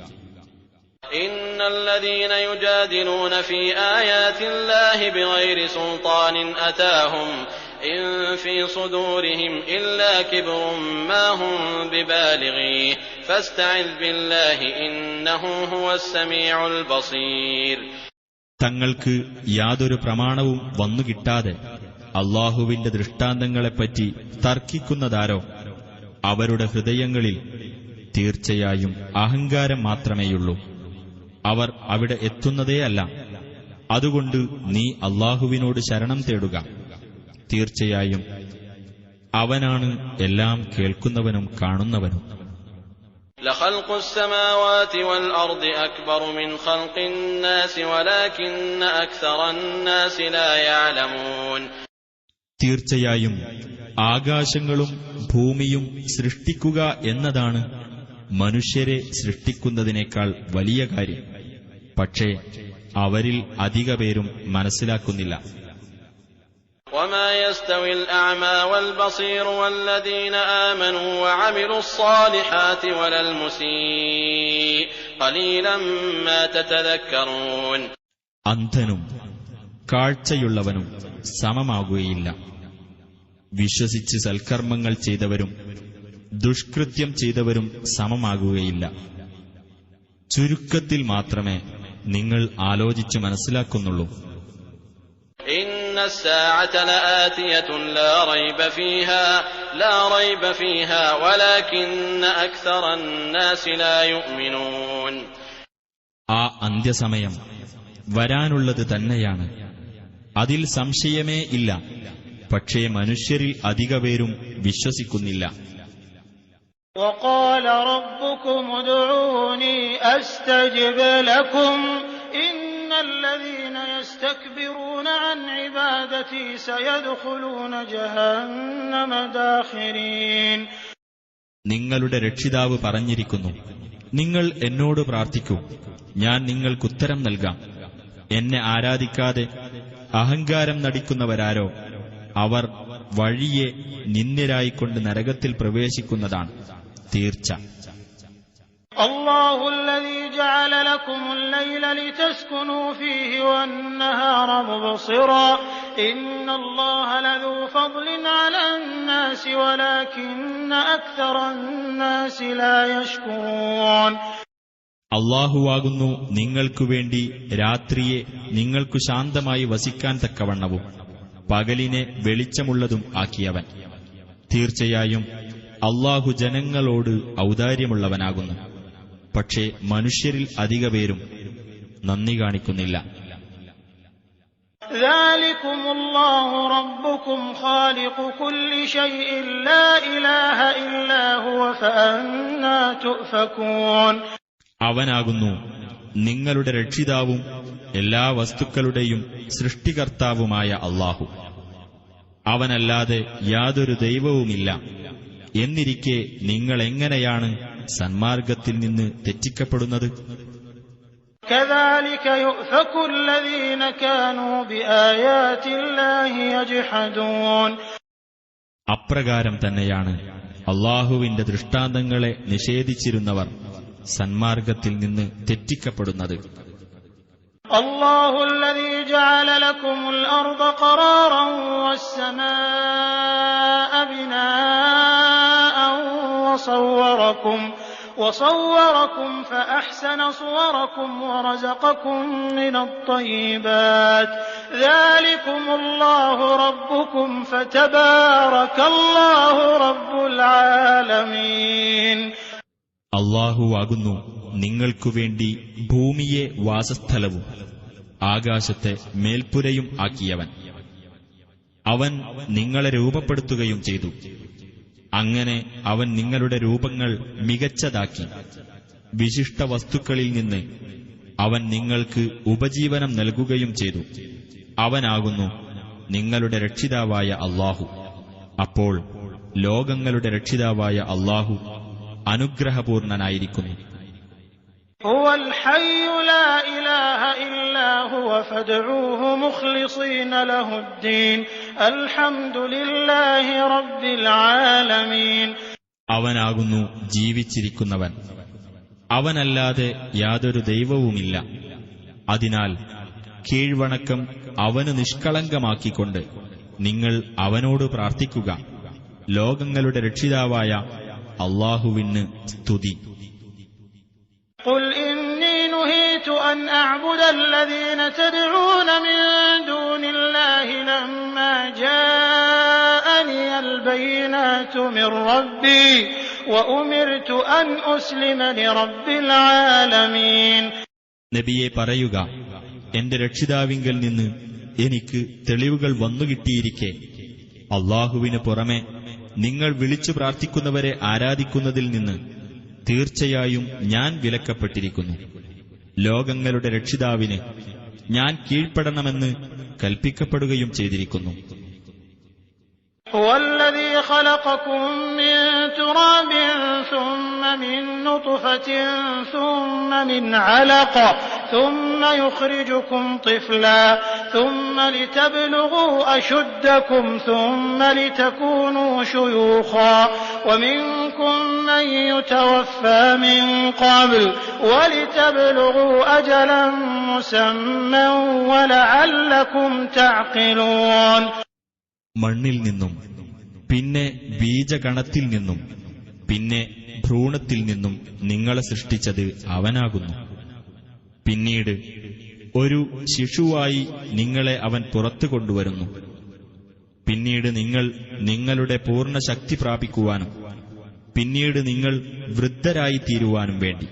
إن الذين يجادلون في آيات الله بغير سلطان أتاهم إن في صدورهم إلا كبر ما هم ببالغيه فاستعذ بالله إنه هو السميع البصير. തങ്ങൾക്ക് യാതൊരു പ്രമാണവും വന്നുകിട്ടാതെ അല്ലാഹുവിന്റെ ദൃഷ്ടാന്തങ്ങളെപ്പറ്റി തർക്കിക്കുന്നതാരോ അവരുടെ ഹൃദയങ്ങളിൽ തീർച്ചയായും അഹങ്കാരം മാത്രമേയുള്ളൂ. അവർ അവിടെ എത്തുന്നതേയല്ല. അതുകൊണ്ട് നീ അല്ലാഹുവിനോട് ശരണം തേടുക. തീർച്ചയായും അവനാണ് എല്ലാം കേൾക്കുന്നവനും കാണുന്നവനും. لخلق السماوات والأرض أكبر من خلق الناس ولكن أكثر الناس لا يعلمون. തീർച്ചയായും ആകാശങ്ങളും ഭൂമിയും സൃഷ്ടിക്കുക എന്നതാണ് മനുഷ്യരെ സൃഷ്ടിക്കുന്നതിനേക്കാൾ വലിയ കാര്യം. പക്ഷേ അവരിൽ അധിക പേരും മനസ്സിലാക്കുന്നില്ല. وما يستوي الأعمى والبصير والذين آمنوا وعملوا الصالحات ولا المسيء قليلا ما تتذكرون. അന്ധനും കാഴ്ചയുള്ളവനും സമമാകുകയില്ല. വിശ്വസിച്ച് സൽക്കർമ്മങ്ങൾ ചെയ്തവരും ദുഷ്കൃത്യം ചെയ്തവരും സമമാകുകയില്ല. ചുരുക്കത്തിൽ മാത്രമേ നിങ്ങൾ ആലോചിച്ച് മനസ്സിലാക്കുന്നുള്ളൂ. إن الساعة لآتية لا ريب فيها ولكن أكثر الناس لا يؤمنون. ആ അന്ത്യസമയം വരാനുള്ളത് തന്നെയാണ്, അതിൽ സംശയമേ ഇല്ല. പക്ഷേ മനുഷ്യരിൽ അധികപേരും വിശ്വസിക്കുന്നില്ല. وقال ربكم ادعوني أستجب لكم إن الذين يستكبرون عن عبادتي سيدخلون جهنم داخرين. നിങ്ങളുടെ രക്ഷിതാവ് പറഞ്ഞിരിക്കുന്നു, നിങ്ങൾ എന്നോട് പ്രാർത്ഥിക്കൂ, ഞാൻ നിങ്ങൾക്കുത്തരം നൽകാം. എന്നെ ആരാധിക്കാതെ അഹങ്കാരം നടിക്കുന്നവരാരോ അവർ വഴിയെ നിന്ദ്യരായിക്കൊണ്ട് നരകത്തിൽ പ്രവേശിക്കുന്നതാണ് തീർച്ച. الله الذي جعل لكم الليل لتسكنوا فيه والنهار مبصرا إن الله لذو فضل على الناس ولكن أكثر الناس لا يشكرون. അല്ലാഹുവാകുന്നു നിങ്ങൾക്കുവേണ്ടി രാത്രിയെ നിങ്ങൾക്കു ശാന്തമായി വസിക്കാൻ തക്കവണ്ണവും പകലിനെ വെളിച്ചമുള്ളതും ആക്കിയവൻ. തീർച്ചയായും അല്ലാഹു ജനങ്ങളോട് ഔദാര്യമുള്ളവനാകുന്നു. പക്ഷേ മനുഷ്യരിൽ അധികപേരും നന്ദി കാണിക്കുന്നില്ല. ذلكم الله ربكم خالق كل شيء لا إله إلا هو فأنى تؤفكون. അവനാകുന്നു നിങ്ങളുടെ രക്ഷിതാവും എല്ലാ വസ്തുക്കളുടെയും സൃഷ്ടികർത്താവുമായ അല്ലാഹു. അവനല്ലാതെ യാതൊരു ദൈവവുമില്ല. എന്നിരിക്കെ നിങ്ങളെങ്ങനെയാണ് സന്മാർഗത്തിൽ നിന്ന് തെറ്റിക്കപ്പെടുന്നത്? كذلك يؤفك الذين كانوا بآيات الله يجحدون. അപ്രകാരം തന്നെയാണ് അല്ലാഹുവിന്റെ ദൃഷ്ടാന്തങ്ങളെ നിഷേധിച്ചിരുന്നവർ സന്മാർഗത്തിൽ നിന്ന് തെറ്റിക്കപ്പെടുന്നത്. الله الذي جعل لكم الأرض قرارا والسماء بناء وصوركم فأحسن صوركم ورزقكم من الطيبات ذلكم الله ربكم فتبارك الله رب العالمين. അല്ലാഹുവാകുന്നു നിങ്ങൾക്കുവേണ്ടി ഭൂമിയെ വാസസ്ഥലവും ആകാശത്തെ മേൽപ്പുരയും ആക്കിയവൻ. അവൻ നിങ്ങളെ രൂപപ്പെടുത്തുകയും ചെയ്തു. അങ്ങനെ അവൻ നിങ്ങളുടെ രൂപങ്ങൾ മികച്ചതാക്കി. വിശിഷ്ട വസ്തുക്കളിൽ നിന്ന് അവൻ നിങ്ങൾക്ക് ഉപജീവനം നൽകുകയും ചെയ്തു. അവനാകുന്നു നിങ്ങളുടെ രക്ഷിതാവായ അല്ലാഹു. അപ്പോൾ ലോകങ്ങളുടെ രക്ഷിതാവായ അല്ലാഹു അനുഗ്രഹപൂർണനായിരിക്കുന്നു. هو الحي لا إله إلا هو فادعوه مخلصين له الدين الحمد لله رب العالمين. അവനാകുന്നു ജീവിച്ചിരിക്കുന്നവൻ, അവനല്ലാതെ യാതൊരു ദൈവവുമില്ല. അതിനാൽ കീഴ്വണക്കം അവന് നിഷ്കളങ്കമാക്കിക്കൊണ്ട് നിങ്ങൾ അവനോട് പ്രാർത്ഥിക്കുക. ലോകങ്ങളുടെ രക്ഷിതാവായ അല്ലാഹുവിന് സ്തുതി. قل إني نهيت أن أعبد الذين تدعون من دون الله لما جاءني البينات من ربي وأمرت أن أسلم لرب العالمين. നബിയെ പറയുക, എന്റെ രക്ഷിതാവിങ്കൽ നിന്ന് എനിക്ക് തെളിവുകൾ വന്നുകിട്ടിയിരിക്കെ അല്ലാഹുവിന് പുറമെ നിങ്ങൾ വിളിച്ചു പ്രാർത്ഥിക്കുന്നവരെ ആരാധിക്കുന്നതിൽ നിന്ന് തീർച്ചയായും ഞാൻ വിലക്കപ്പെട്ടിരിക്കുന്നു. ലോകങ്ങളുടെ രക്ഷിതാവിന് ഞാൻ കീഴ്പ്പെടണമെന്ന് കൽപ്പിക്കപ്പെടുകയും ചെയ്തിരിക്കുന്നു. والذي خلقكم من تراب ثم من نطفة ثم من علقة ثم يخرجكم طفلا ثم لتبلغوا أشدكم ثم لتكونوا شيوخا ومنكم من يتوفى من قبل ولتبلغوا أجلا مسمى ولعلكم تعقلون. മണ്ണിൽ നിന്നും പിന്നെ ബീജഗണത്തിൽ നിന്നും പിന്നെ ഭ്രൂണത്തിൽ നിന്നും നിങ്ങളെ സൃഷ്ടിച്ചത് അവനാകുന്നു. പിന്നീട് ഒരു ശിശുവായി നിങ്ങളെ അവൻ പുറത്തു കൊണ്ടുവരുന്നു. പിന്നീട് നിങ്ങൾ നിങ്ങളുടെ പൂർണ്ണ ശക്തി പ്രാപിക്കുവാനും പിന്നീട് നിങ്ങൾ വൃദ്ധരായി തീരുവാനും വേണ്ടി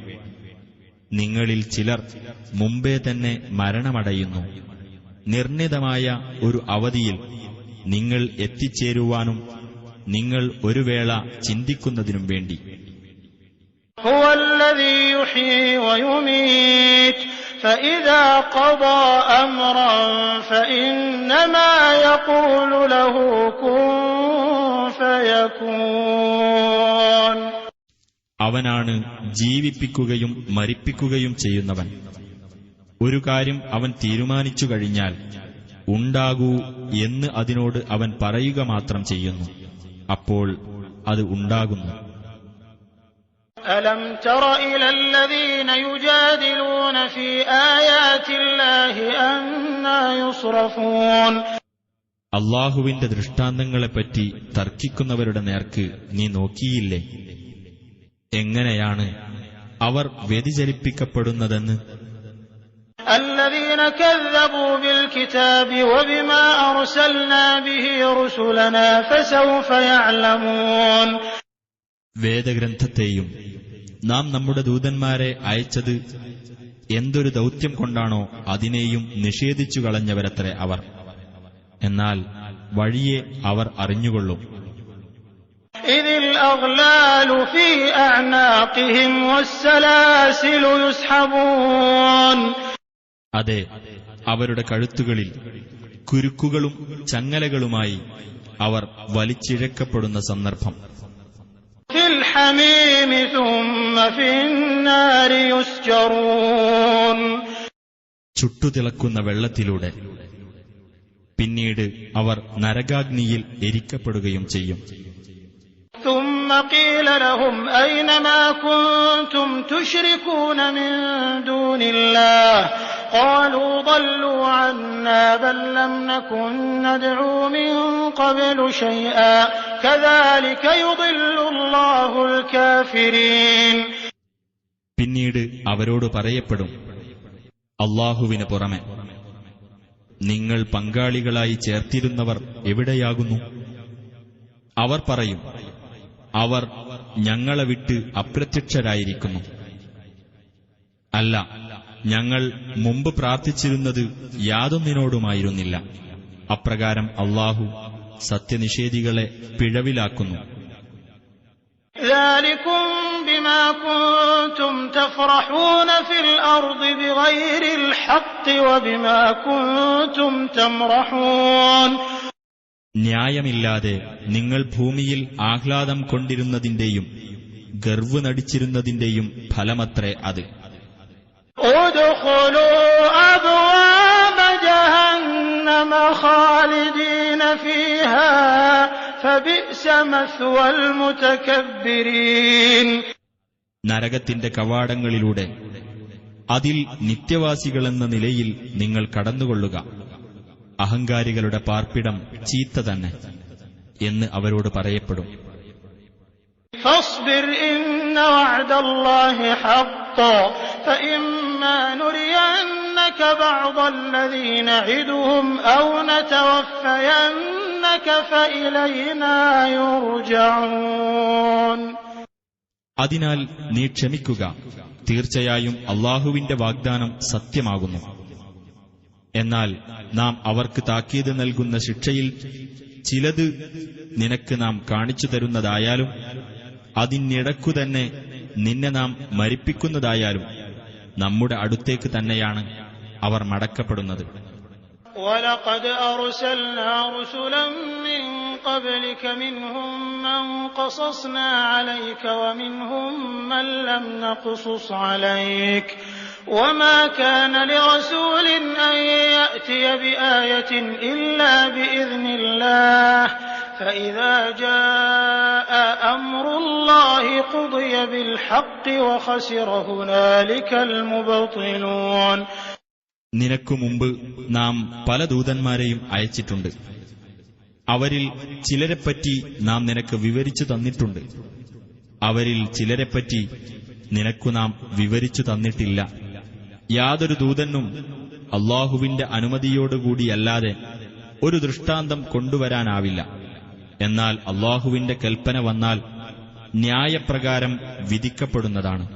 നിങ്ങളിൽ ചിലർ മുമ്പേ തന്നെ മരണമടയുന്നു. നിർണിതമായ ഒരു അവധിയിൽ നിങ്ങൾ എത്തിച്ചേരുവാനും നിങ്ങൾ ഒരു വേള ചിന്തിക്കുന്നതിനും വേണ്ടി. هو الذي يحيي ويميت فإذا قضى أمرا فإنما يقول له كن فيكون. അവനാണ് ജീവിപ്പിക്കുകയും മരിപ്പിക്കുകയും ചെയ്യുന്നവൻ. ഒരു കാര്യം അവൻ തീരുമാനിച്ചു കഴിഞ്ഞാൽ ഉണ്ടാകൂ എന്ന് അതിനോട് അവൻ പറയുക മാത്രം ചെയ്യുന്നു. അപ്പോൾ അത് ഉണ്ടാകുന്നു. ألم تر إلى الذين يجادلون في آيات الله أنى يصرفون. അള്ളാഹുവിന്റെ ദൃഷ്ടാന്തങ്ങളെപ്പറ്റി തർക്കിക്കുന്നവരുടെ നേർക്ക് നീ നോക്കിയില്ലേ? എങ്ങനെയാണ് അവർ വ്യതിചലിപ്പിക്കപ്പെടുന്നതെന്ന്. الذين كذبوا بالكتاب وبما أرسلنا به رسلنا فسوف يعلمون. വേദഗ്രന്ഥത്തെയും നാം നമ്മുടെ ദൂതന്മാരെ അയച്ചത് എന്തൊരു ദൗത്യം കൊണ്ടാണോ അതിനെയും നിഷേധിച്ചു കളഞ്ഞവരത്രേ അവർ. എന്നാൽ വഴിയെ അവർ അറിഞ്ഞുകൊള്ളും. إذ الأغلال في أعناقهم والسلاسل يسحبون. അതെ, അവരുടെ കഴുത്തുകളിൽ കുരുക്കുകളും ചങ്ങലകളുമായി അവർ വലിച്ചിഴക്കപ്പെടുന്ന സന്ദർഭം. في الحميم ثم في النار يسجرون. ചുട്ടുതിളക്കുന്ന വെള്ളത്തിലൂടെ പിന്നീട് അവർ നരകാഗ്നിയിൽ എരിക്കപ്പെടുകയും ചെയ്യും. ثم قيل لهم أين ما كنتم تشركون من دون الله قالوا ضلوا عنا بل لم نكن ندعو من قبل شيئا كذلك يضل الله الكافرين. പിന്നീട് അവരോട് പറയപ്പെടും, അല്ലാഹുവിന് പുറമെ നിങ്ങൾ പങ്കാളികളായി ചേർത്തിരുന്നവർ എവിടെയാകുന്നു? അവർ പറയും, അവർ ഞങ്ങളെ വിട്ട് അപ്രത്യക്ഷരായിരിക്കുന്നു. അല്ല, ഞങ്ങൾ മുമ്പ് പ്രാർത്ഥിച്ചിരുന്നത് യാതൊന്നിനോടുമായിരുന്നില്ല. അപ്രകാരം അല്ലാഹു സത്യനിഷേധികളെ പിഴവിലാക്കുന്നു. ذلكم بما كنتم تفرحون في الأرض بغير الحق وبما كنتم تمرحون. ന്യായമില്ലാതെ നിങ്ങൾ ഭൂമിയിൽ ആഹ്ലാദം കൊണ്ടിരുന്നതിന്റെയും ഗർവ് നടിച്ചിരുന്നതിന്റെയും ഫലമത്രേ അത്. ادخلوا أبواب جهنم خالدين فيها فبئس مثوى المتكبرين. നരകത്തിന്റെ കവാടങ്ങളിലൂടെ അതിൽ നിത്യവാസികളെന്ന നിലയിൽ നിങ്ങൾ കടന്നുകൊള്ളുക. അഹങ്കാരികളുടെ പാർപ്പിടം ചീത്ത തന്നെ എന്ന് അവരോട് പറയപ്പെടും. فاصبر إن وعد الله حق فإما نرينك بعض الذي نعدهم أو نتوفينك فإلينا يرجعون. അതിനാൽ നീ ക്ഷമിക്കുക, തീർച്ചയായും അല്ലാഹുവിന്റെ വാഗ്ദാനം സത്യമാകുന്നു. എന്നാൽ നാം അവർക്ക് താക്കീത് നൽകുന്ന ശിക്ഷയിൽ ചിലത് നിനക്ക് നാം കാണിച്ചു തരുന്നതായാലും അതിനിടക്കുതന്നെ നിന്നെ നാം മരിപ്പിക്കുന്നതായാലും നമ്മുടെ അടുത്തേക്ക് തന്നെയാണ് അവർ മടക്കപ്പെടുന്നത്. وَلَقَدْ أَرْسَلْنَا رُسُلًا مِّن قَبْلِكَ مِنْهُم مَّن قَصَصْنَا عَلَيْكَ وَمِنْهُم مَّن لَّمْ نَقْصُصْ عَلَيْكَ وما كان لرسول أن يأتي بآية إلا بإذن الله فإذا جاء أمر الله قضي بالحق وخسر هنالك المبطلون. നിനക്കു മുമ്പ് നാം പല ദൂതന്മാരെയും അയച്ചിട്ടുണ്ട്. അവരിൽ ചിലരെപ്പറ്റി നാം നിനക്ക് വിവരിച്ചു തന്നിട്ടുണ്ട്. അവരിൽ ചിലരെപ്പറ്റി നിനക്കു നാം വിവരിച്ചു തന്നിട്ടില്ല. യാതൊരു ദൂതനും അള്ളാഹുവിന്റെ അനുമതിയോടുകൂടിയല്ലാതെ ഒരു ദൃഷ്ടാന്തം കൊണ്ടുവരാനാവില്ല. എന്നാൽ അള്ളാഹുവിന്റെ കൽപ്പന വന്നാൽ ന്യായപ്രകാരം വിധിക്കപ്പെടുന്നതാണ്.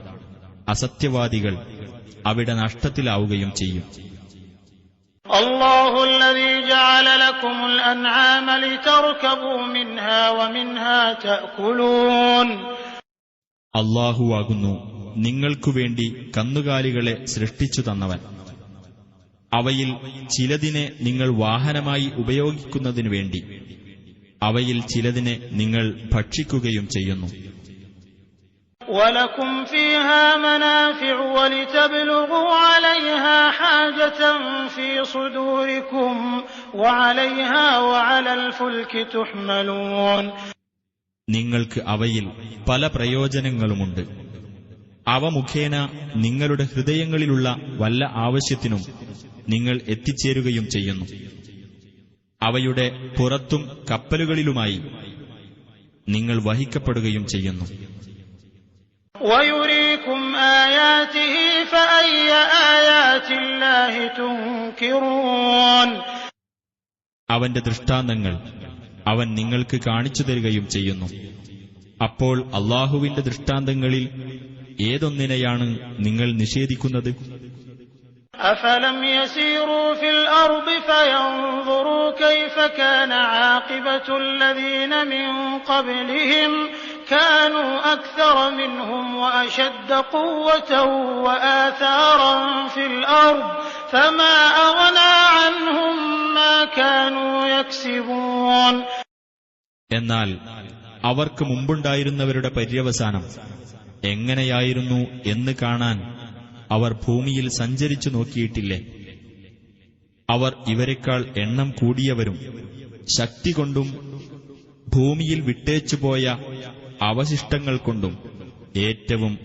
അസത്യവാദികൾ അവിടെ നഷ്ടത്തിലാവുകയും ചെയ്യും. الله الذي جعل لكم الأنعام لتركبوا منها ومنها تأكلون. അല്ലാഹുവാകുന്നു നിങ്ങൾക്കുവേണ്ടി കന്നുകാലികളെ സൃഷ്ടിച്ചു തന്നവൻ. അവയിൽ ചിലതിനെ നിങ്ങൾ വാഹനമായി ഉപയോഗിക്കുന്നതിനു വേണ്ടി അവയിൽ ചിലതിനെ നിങ്ങൾ ഭക്ഷിക്കുകയും ചെയ്യുന്നു. وَلَكُمْ فِيهَا مَنَافِعُ وَلِتَبْلُغُوا عَلَيْهَا حَاجَةً فِي صُدُورِكُمْ وَعَلَيْهَا وَعَلَى الْفُلْكِ تُحْمَلُونَ. നിങ്ങൾക്ക് അവയിൽ പല പ്രയോജനങ്ങളുമുണ്ട്. അവ മുഖേന നിങ്ങളുടെ ഹൃദയങ്ങളിലുള്ള വല്ല ആവശ്യത്തിനും നിങ്ങൾ എത്തിച്ചേരുകയും ചെയ്യുന്നു. അവയുടെ പുറത്തും കപ്പലുകളിലുമായി നിങ്ങൾ വഹിക്കപ്പെടുകയും ചെയ്യുന്നു. وَيُرِيكُمْ آيَاتِهِ فَأَيَّ آيَاتِ اللَّهِ تُنْكِرُونَ. അവന്റെ ദൃഷ്ടാന്തങ്ങൾ അവൻ നിങ്ങൾക്ക് കാണിച്ചു തരികയും ചെയ്യുന്നു. അപ്പോൾ അള്ളാഹുവിന്റെ ദൃഷ്ടാന്തങ്ങളിൽ ഏതൊന്നിനെയാണ് നിങ്ങൾ നിഷേധിക്കുന്നത്? أَفَلَمْ يَسِيرُوا فِي الْأَرْضِ فَيَنظُرُوا كَيْفَ كَانَ عَاقِبَةُ الَّذِينَ مِنْ قَبْلِهِمْ كَانُوا أَكْثَرَ مِنْهُمْ وَأَشَدَّ قُوَّةً وَآثَارًا فِي الْأَرْضِ فَمَا أَغْنَى عَنْهُمْ مَا كَانُوا يَكْسِبُونَ. എന്നാൽ അവർക്ക് മുമ്പുണ്ടായിരുന്നവരുടെ പര്യവസാനം എങ്ങനെയായിരുന്നു എന്ന് കാണാൻ അവർ ഭൂമിയിൽ സഞ്ചരിച്ചു നോക്കിയിട്ടില്ലേ? അവർ ഇവരെക്കാൾ എണ്ണം കൂടിയവരും ശക്തി കൊണ്ടും ഭൂമിയിൽ വിട്ടേച്ചുപോയ അവശിഷ്ടങ്ങൾ കൊണ്ടും ഏറ്റവും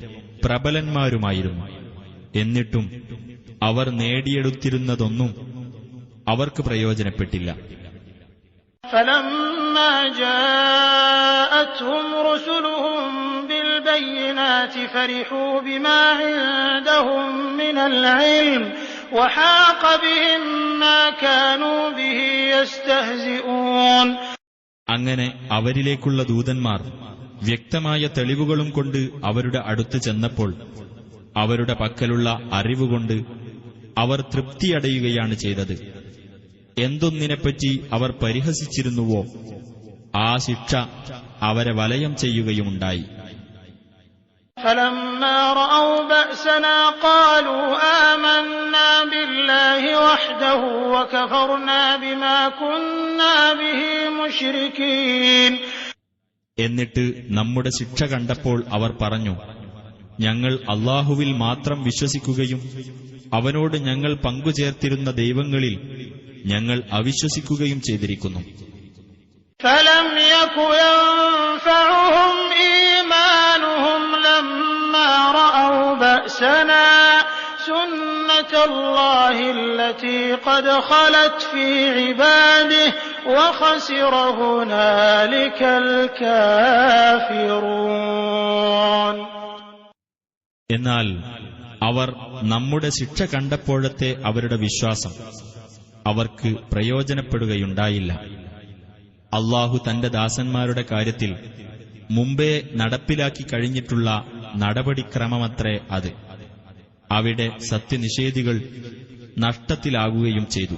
പ്രബലന്മാരുമായിരുന്നു. എന്നിട്ടും അവർ നേടിയെടുത്തിരുന്നതൊന്നും അവർക്ക് പ്രയോജനപ്പെട്ടില്ല. فَلَمَّا جَاءَتْهُمْ رُسُلُهُم بِالْبَيِّنَاتِ فَرِحُوا بِمَا عِندَهُم مِّنَ الْعِلْمِ وَحَاقَ بِهِم مَّا كَانُوا بِهِ يَسْتَهْزِئُونَ. അങ്ങനെ അവരിലേക്കുള്ള ദൂതന്മാർ വ്യക്തമായ തെളിവുകളും കൊണ്ട് അവരുടെ അടുത്ത് ചെന്നപ്പോൾ അവരുടെ പക്കലുള്ള അറിവുകൊണ്ട് അവർ തൃപ്തിയടയുകയാണ് ചെയ്തത്. എന്തൊന്നിനെപ്പറ്റി അവർ പരിഹസിച്ചിരുന്നുവോ ആ ശിക്ഷ അവരെ വലയം ചെയ്യുകയുമുണ്ടായി. فَلَمَّا رَأَوْا بَأْسَنَا قَالُوا آمَنَّا بِاللَّهِ وَحْدَهُ وَكَفَرْنَا بِمَا كُنَّا بِهِ مُشْرِكِينَ. എന്നിട്ട് നമ്മുടെ ശിക്ഷ കണ്ടപ്പോൾ അവർ പറഞ്ഞു, ഞങ്ങൾ അല്ലാഹുവിൽ മാത്രം വിശ്വസിക്കുകയും അവനോട് ഞങ്ങൾ പങ്കുചേർത്തിരുന്ന ദൈവങ്ങളിൽ ഞങ്ങൾ അവിശ്വസിക്കുകയും ചെയ്തിരിക്കുന്നു. فَلَمْ يَكُ يَنفَعُهُمْ إِيمَانُهُمْ لَمَّا رَأَوْا بَأْسَنَا سُنَّةَ اللَّهِ الَّتِي قَدْ خَلَتْ فِي عِبَادِهِ وَخَسِرَ هُنَالِكَ الْكَافِرُونَ. എന്നാൽ അവർ നമ്മുടെ ശിക്ഷ കണ്ടപ്പോഴത്തെ അവരുടെ വിശ്വാസം അവർക്ക് പ്രയോജനപ്പെടുകയുണ്ടായില്ല. അല്ലാഹു തന്റെ ദാസന്മാരുടെ കാര്യത്തിൽ മുമ്പേ നടപ്പിലാക്കി കഴിഞ്ഞിട്ടുള്ള നടപടിക്രമമത്രേ അത്. അവിടെ സത്യനിഷേധികൾ നഷ്ടത്തിലാകുകയും ചെയ്തു.